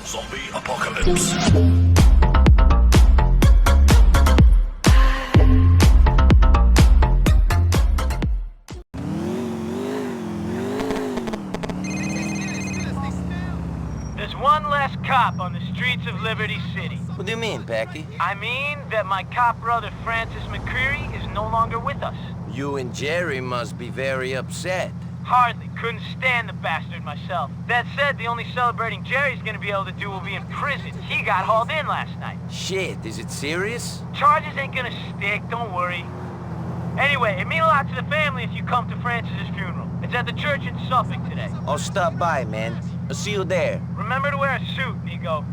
Zombie apocalypse. There's one less cop on the streets of Liberty City. What do you mean, Packy? I mean that my cop brother Francis McCreary is no longer with us. You and Jerry must be very upset. Hardly. Couldn't stand the bastard myself. That said, the only celebrating Jerry's gonna be able to do will be in prison. He got hauled in last night. Shit, is it serious? Charges ain't gonna stick, don't worry. Anyway, it means a lot to the family if you come to Francis's funeral. It's at the church in Suffolk today. I'll stop by, man. I'll see you there. Remember to wear a suit, Nico.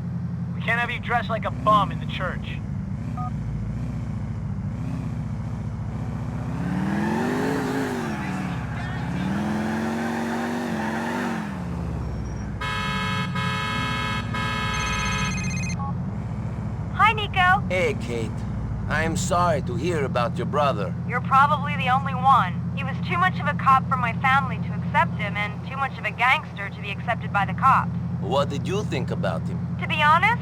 We can't have you dressed like a bum in the church. Hi, Nico. Hey, Kate. I am sorry to hear about your brother. You're probably the only one. He was too much of a cop for my family to accept him, and too much of a gangster to be accepted by the cops. What did you think about him? To be honest,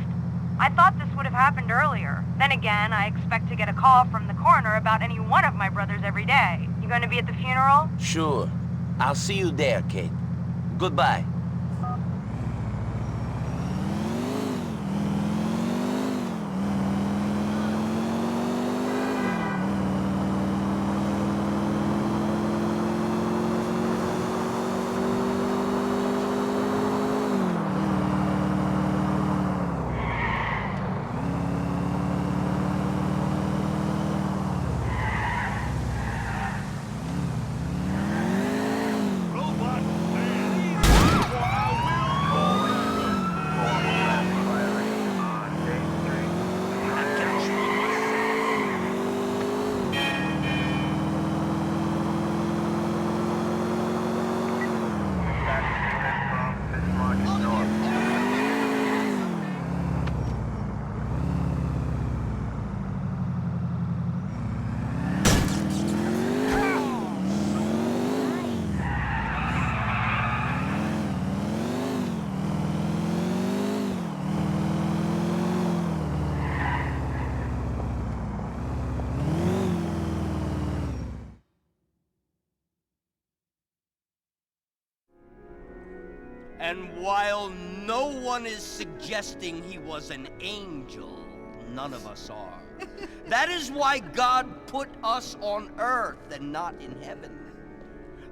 I thought this would have happened earlier. Then again, I expect to get a call from the coroner about any one of my brothers every day. You going to be at the funeral? Sure. I'll see you there, Kate. Goodbye. And while no one is suggesting he was an angel, none of us are. That is why God put us on earth and not in heaven.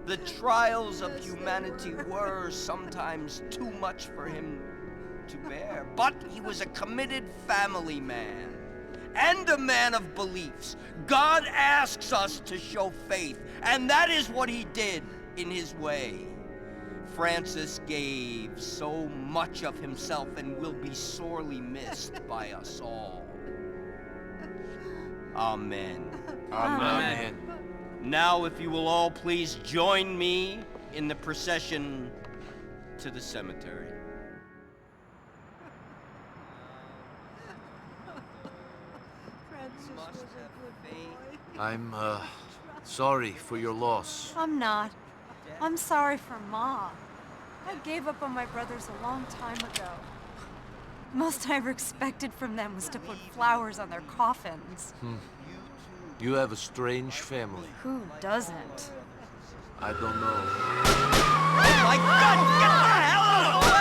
The trials of humanity were sometimes too much for him to bear, but he was a committed family man and a man of beliefs. God asks us to show faith, and that is what he did in his way. Francis gave so much of himself and will be sorely missed by us all. Amen. Amen. Now, if you will all please join me in the procession to the cemetery. I'm, sorry for your loss. I'm not. I'm sorry for Mom. I gave up on my brothers a long time ago. Most I ever expected from them was to put flowers on their coffins. You have a strange family. Who doesn't? I don't know. Oh my God! Get the hell out of the way!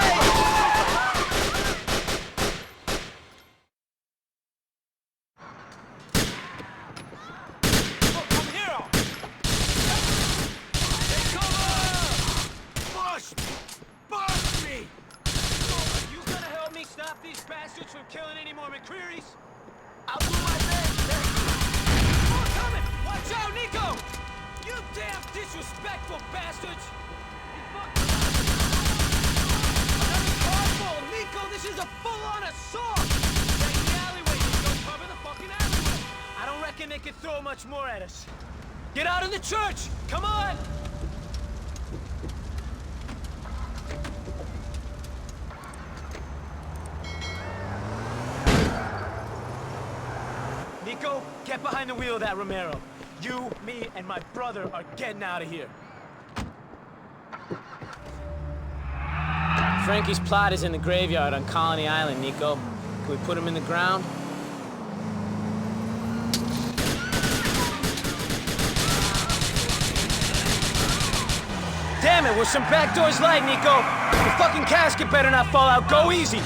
Stop these bastards from killing any more McCrearys? I'll do my best. More coming! Watch out, Nico! You damn disrespectful bastards! Another car full! Nico, this is a full-on assault! Take the alleyway, Nico. Cover the fucking alleyway. I don't reckon they can throw much more at us. Get out of the church! Come on! Nico, get behind the wheel of that Romero. You, me, and my brother are getting out of here. Frankie's plot is in the graveyard on Colony Island, Nico. Can we put him in the ground? Damn it, where's some back doors light, Nico? The fucking casket better not fall out. Go easy.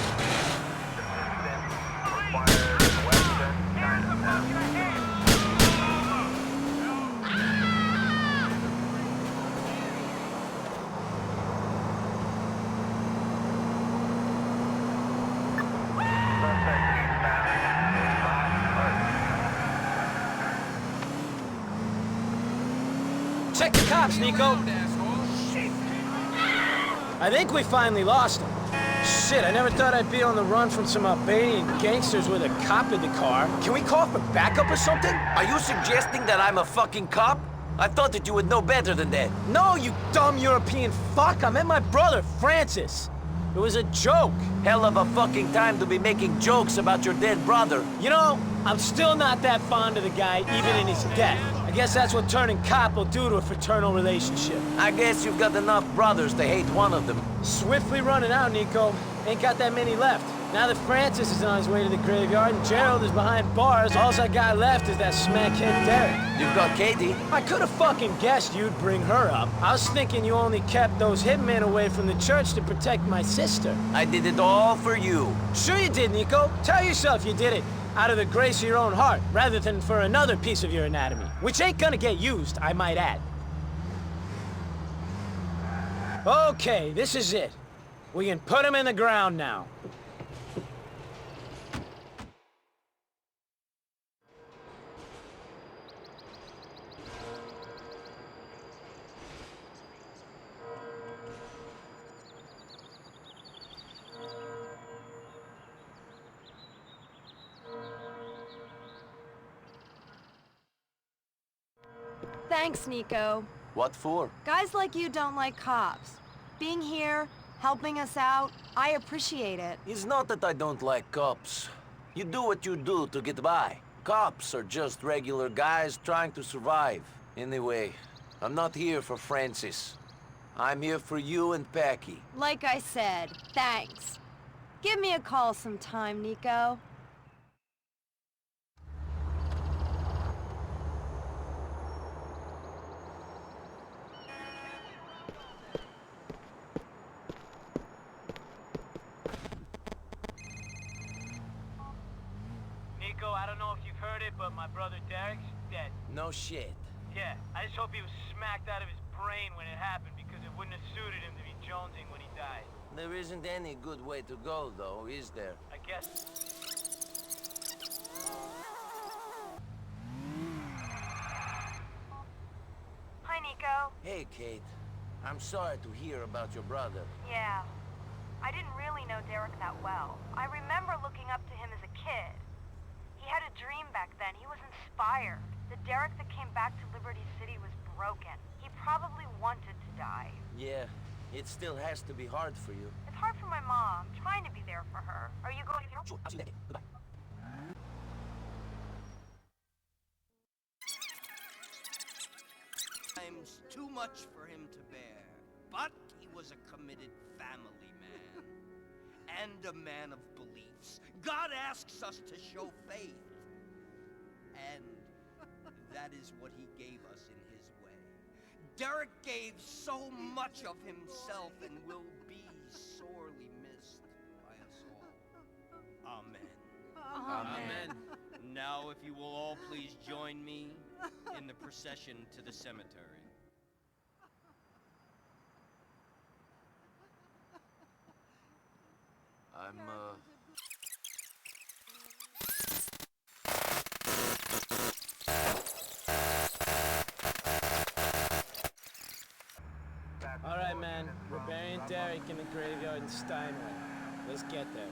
Check the cops, Nico. I think we finally lost him. Shit, I never thought I'd be on the run from some Albanian gangsters with a cop in the car. Can we call for backup or something? Are you suggesting that I'm a fucking cop? I thought that you would know better than that. No, you dumb European fuck. I met my brother, Francis. It was a joke. Hell of a fucking time to be making jokes about your dead brother. You know, I'm still not that fond of the guy, even in his death. I guess that's what turning cop will do to a fraternal relationship. I guess you've got enough brothers to hate one of them. Swiftly running out, Nico. Ain't got that many left. Now that Francis is on his way to the graveyard and Gerald is behind bars, all I got left is that smackhead Derek. You've got Katie. I could have fucking guessed you'd bring her up. I was thinking you only kept those hitmen away from the church to protect my sister. I did it all for you. Sure you did, Nico. Tell yourself you did it out of the grace of your own heart, rather than for another piece of your anatomy, which ain't gonna get used, I might add. Okay, this is it. We can put him in the ground now. Thanks, Nico. What for? Guys like you don't like cops. Being here, helping us out, I appreciate it. It's not that I don't like cops. You do what you do to get by. Cops are just regular guys trying to survive. Anyway, I'm not here for Francis. I'm here for you and Packy. Like I said, thanks. Give me a call sometime, Nico. Nico, I don't know if you've heard it, but my brother Derek's dead. No shit. Yeah, I just hope he was smacked out of his brain when it happened, because it wouldn't have suited him to be jonesing when he died. There isn't any good way to go, though, is there? I guess. Hi, Nico. Hey, Kate. I'm sorry to hear about your brother. Yeah. I didn't really know Derek that well. I remember looking up to him as a kid. He had a dream back then. He was inspired. The Derek that came back to Liberty City was broken. He probably wanted to die. Yeah, it still has to be hard for you. It's hard for my mom, trying to be there for her. Are you going to... Sure, I'll see you later. Goodbye. Times too much for him to bear. But he was a committed family man. And a man of beliefs. God asks us to show faith. And that is what he gave us in his way. Derek gave so much of himself and will be sorely missed by us all. Amen. Amen. Now, if you will all please join me in the procession to the cemetery. All right, man. We're burying Derek in the graveyard in Steinway. Let's get there.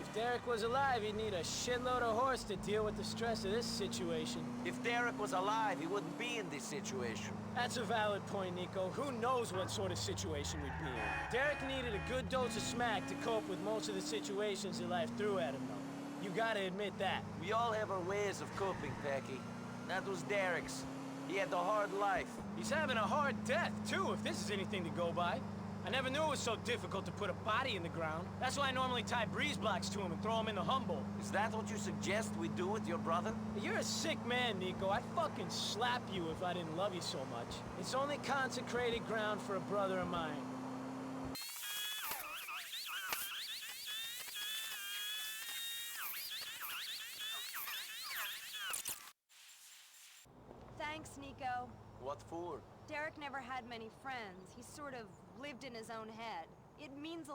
If Derek was alive, he'd need a shitload of horse to deal with the stress of this situation. If Derek was alive, he wouldn't be in this situation. That's a valid point, Nico. Who knows what sort of situation we'd be in? Derek needed a good dose of smack to cope with most of the situations that life threw at him, though. You gotta admit that. We all have our ways of coping, Packy. That was Derek's. He had a hard life. He's having a hard death, too, if this is anything to go by. I never knew it was so difficult to put a body in the ground. That's why I normally tie breeze blocks to him and throw him in the Humboldt. Is that what you suggest we do with your brother? You're a sick man, Nico. I'd fucking slap you if I didn't love you so much. It's only consecrated ground for a brother of mine. Thanks, Nico. What for? Derek never had many friends. He sort of lived in his own head. It means a